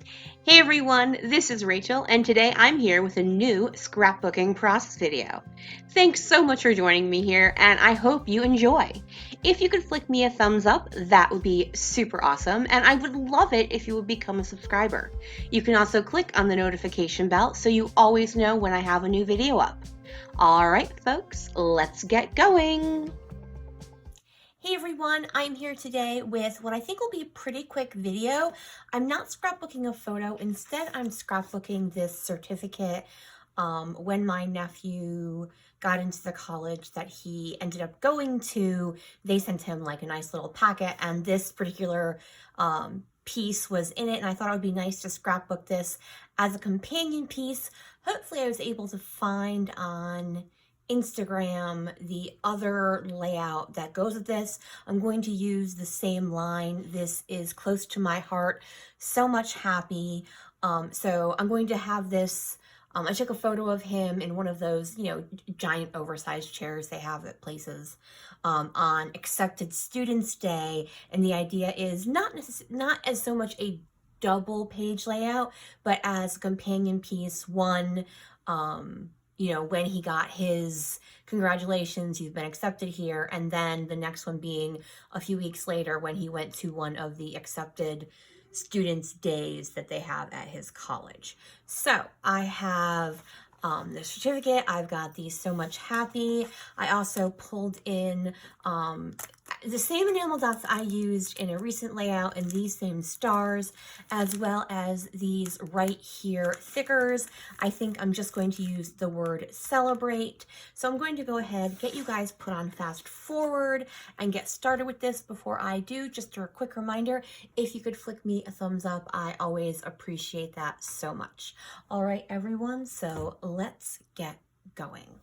Hey everyone, this is Rachel, and today I'm here with a new scrapbooking process video. Thanks so much for joining me here, and I hope you enjoy. If you could flick me a thumbs up, that would be super awesome, and I would love it if you would become a subscriber. You can also click on the notification bell so you always know when I have a new video up. Alright folks, let's get going! Hey everyone, I'm here today with what I think will be a pretty quick video. I'm not scrapbooking a photo, instead I'm scrapbooking this certificate when my nephew got into the college that he ended up going to. They sent him like a nice little packet, and this particular piece was in it, and I thought it would be nice to scrapbook this as a companion piece. Hopefully I was able to find on Instagram the other layout that goes with this. I'm going to use the same line. This is close to my heart. So much happy. So I'm going to have this. I took a photo of him in one of those, giant oversized chairs they have at places on Accepted Students Day. And the idea is not as so much a double page layout, but as a companion piece, one, when he got his congratulations, you've been accepted here, and then the next one being a few weeks later when he went to one of the Accepted Students Days that they have at his college. So I have the certificate. I've got the So Much Happy. I also pulled in the same enamel dots I used in a recent layout and these same stars, as well as these right here thickers. I think I'm just going to use the word celebrate. So I'm going to go ahead, get you guys put on fast forward and get started with this. Before I do, just a quick reminder, if you could flick me a thumbs up, I always appreciate that so much. All right, everyone, so let's get going.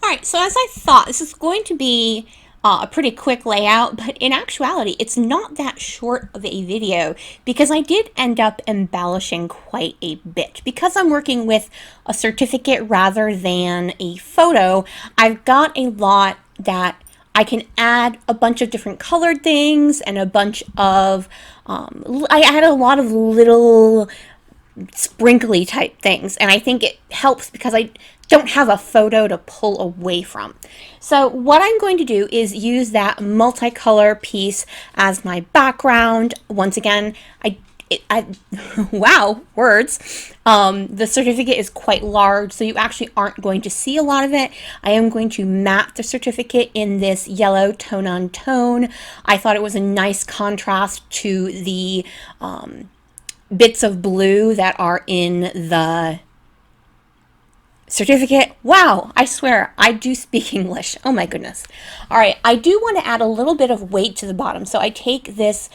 All right, so as I thought, this is going to be a pretty quick layout, but in actuality, it's not that short of a video because I did end up embellishing quite a bit. Because I'm working with a certificate rather than a photo, I've got a lot that I can add a bunch of different colored things and a bunch of, I add a lot of little sprinkly type things, and I think it helps because I don't have a photo to pull away from. So what I'm going to do is use that multicolor piece as my background. Once again, wow, words. The certificate is quite large, so you actually aren't going to see a lot of it. I am going to map the certificate in this yellow tone on tone. I thought it was a nice contrast to the bits of blue that are in the certificate. Wow, I swear I do speak English. Oh my goodness. All right, I do want to add a little bit of weight to the bottom. So I take this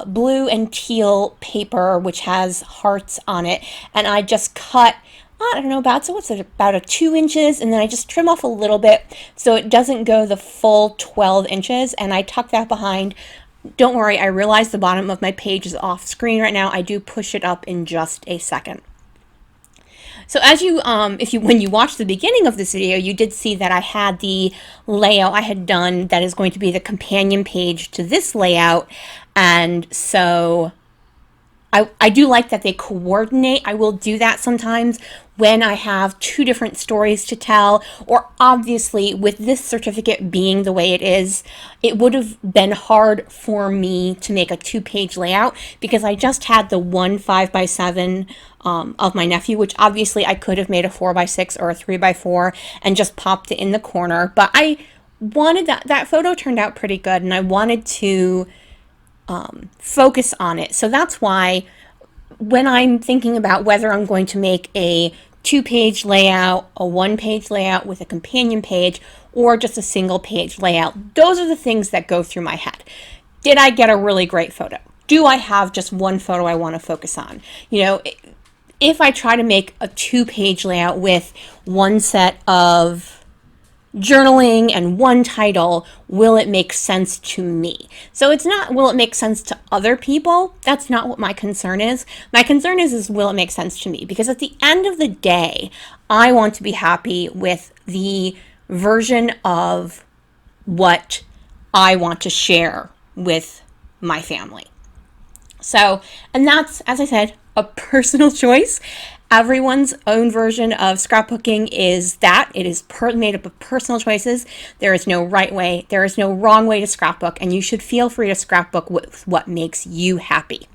blue and teal paper, which has hearts on it, and I just cut, I don't know, about a 2 inches, and then I just trim off a little bit so it doesn't go the full 12 inches, and I tuck that behind. Don't worry, I realize the bottom of my page is off screen right now. I do push it up in just a second. So as you, when you watched the beginning of this video, you did see that I had the layout I had done that is going to be the companion page to this layout. And so I do like that they coordinate. I will do that sometimes when I have two different stories to tell, or obviously with this certificate being the way it is, it would have been hard for me to make a 2-page layout because I just had the 1 5x7 of my nephew, which obviously I could have made a 4x6 or a 3x4 and just popped it in the corner. But I wanted that photo turned out pretty good, and I wanted to focus on it. So that's why when I'm thinking about whether I'm going to make a 2-page layout, a 1-page layout with a companion page, or just a single page layout, those are the things that go through my head. Did I get a really great photo? Do I have just one photo I want to focus on? If I try to make a 2-page layout with one set of journaling and one title, will it make sense to me? So it's not, will it make sense to other people? That's not what my concern is. My concern is will it make sense to me? Because at the end of the day, I want to be happy with the version of what I want to share with my family. So, and that's, as I said, a personal choice. Everyone's own version of scrapbooking is that it is made up of personal choices. There is no right way, there is no wrong way to scrapbook, and you should feel free to scrapbook with what makes you happy.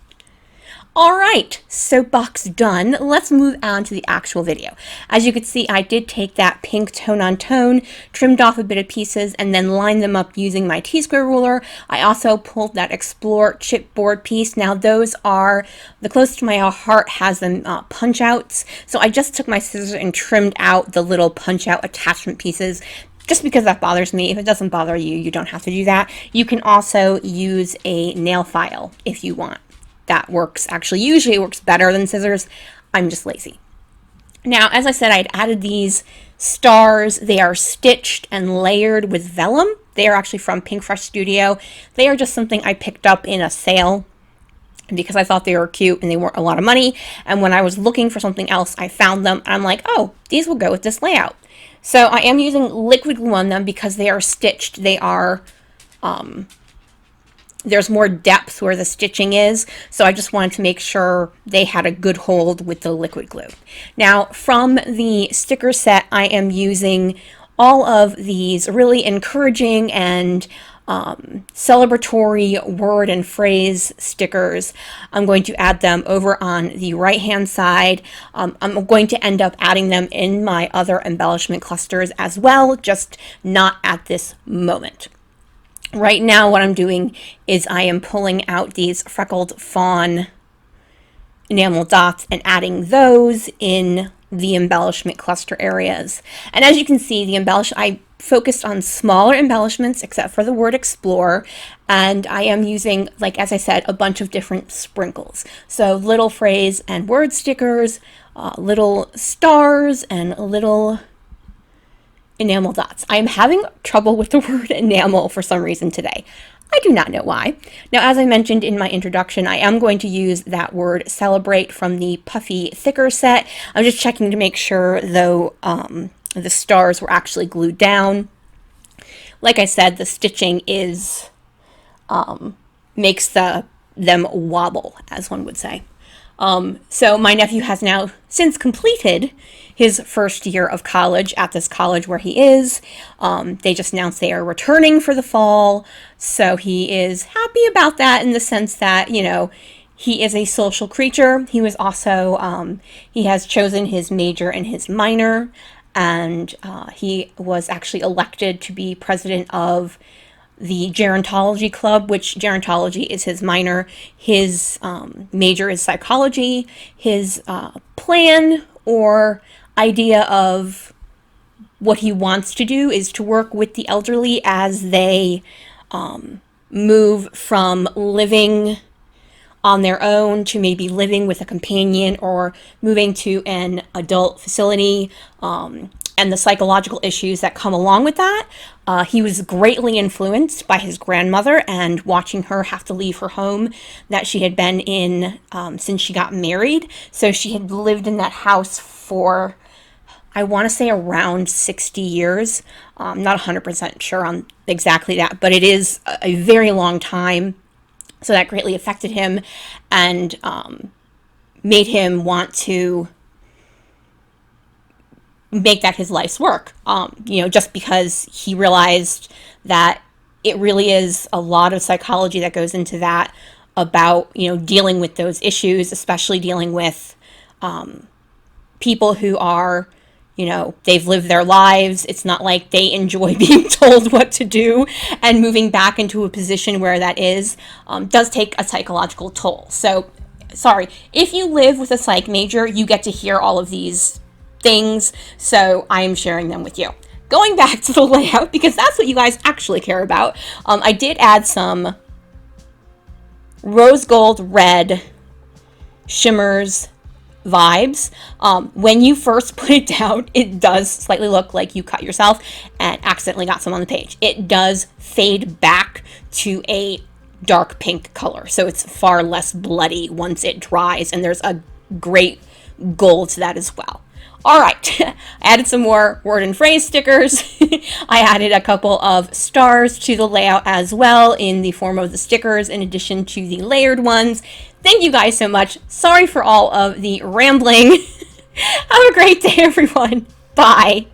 All right, soapbox done. Let's move on to the actual video. As you can see, I did take that pink tone on tone, trimmed off a bit of pieces, and then lined them up using my T-square ruler. I also pulled that Explore chipboard piece. Now those are, the closest to my heart has them punch outs. So I just took my scissors and trimmed out the little punch out attachment pieces just because that bothers me. If it doesn't bother you, you don't have to do that. You can also use a nail file if you want. That works, actually usually works better than scissors. I'm just lazy. Now, as I said, I'd added these stars. They are stitched and layered with vellum. They are actually from Pink Fresh Studio. They are just something I picked up in a sale because I thought they were cute and they weren't a lot of money. And when I was looking for something else, I found them and I'm like, oh, these will go with this layout. So I am using liquid glue on them because they are stitched. They are, there's more depth where the stitching is, so I just wanted to make sure they had a good hold with the liquid glue. Now, from the sticker set, I am using all of these really encouraging and celebratory word and phrase stickers. I'm going to add them over on the right hand side. I'm going to end up adding them in my other embellishment clusters as well, just not at this moment. Right now, what I'm doing is I am pulling out these freckled fawn enamel dots and adding those in the embellishment cluster areas. And as you can see, I focused on smaller embellishments except for the word explore, and I am using, like as I said, a bunch of different sprinkles. So little phrase and word stickers, little stars, and little enamel dots. I am having trouble with the word enamel for some reason today. I do not know why. Now, as I mentioned in my introduction, I am going to use that word celebrate from the puffy thicker set. I'm just checking to make sure, though, the stars were actually glued down. Like I said, the stitching is makes them wobble, as one would say. So my nephew has now since completed his first year of college at this college where he is. They just announced they are returning for the fall. So he is happy about that in the sense that, you know, he is a social creature. He was also, he has chosen his major and his minor, and he was actually elected to be president of the gerontology club, which gerontology is his minor. His major is psychology. His plan or idea of what he wants to do is to work with the elderly as they move from living on their own to maybe living with a companion or moving to an adult facility, and the psychological issues that come along with that. He was greatly influenced by his grandmother and watching her have to leave her home that she had been in since she got married. So she had lived in that house for, I want to say, around 60 years. I'm not 100% sure on exactly that, but it is a very long time. So that greatly affected him and made him want to make that his life's work. Just because he realized that it really is a lot of psychology that goes into that about, dealing with those issues, especially dealing with people who are, they've lived their lives. It's not like they enjoy being told what to do, and moving back into a position where that is, does take a psychological toll. So, sorry, if you live with a psych major, you get to hear all of these things, so I am sharing them with you. Going back to the layout, because that's what you guys actually care about, I did add some rose gold red shimmers vibes. When you first put it down, it does slightly look like you cut yourself and accidentally got some on the page. It does fade back to a dark pink color, so it's far less bloody once it dries, and there's a great gold to that as well. All right, I added some more word and phrase stickers. I added a couple of stars to the layout as well in the form of the stickers in addition to the layered ones. Thank you guys so much. Sorry for all of the rambling. Have a great day, everyone. Bye.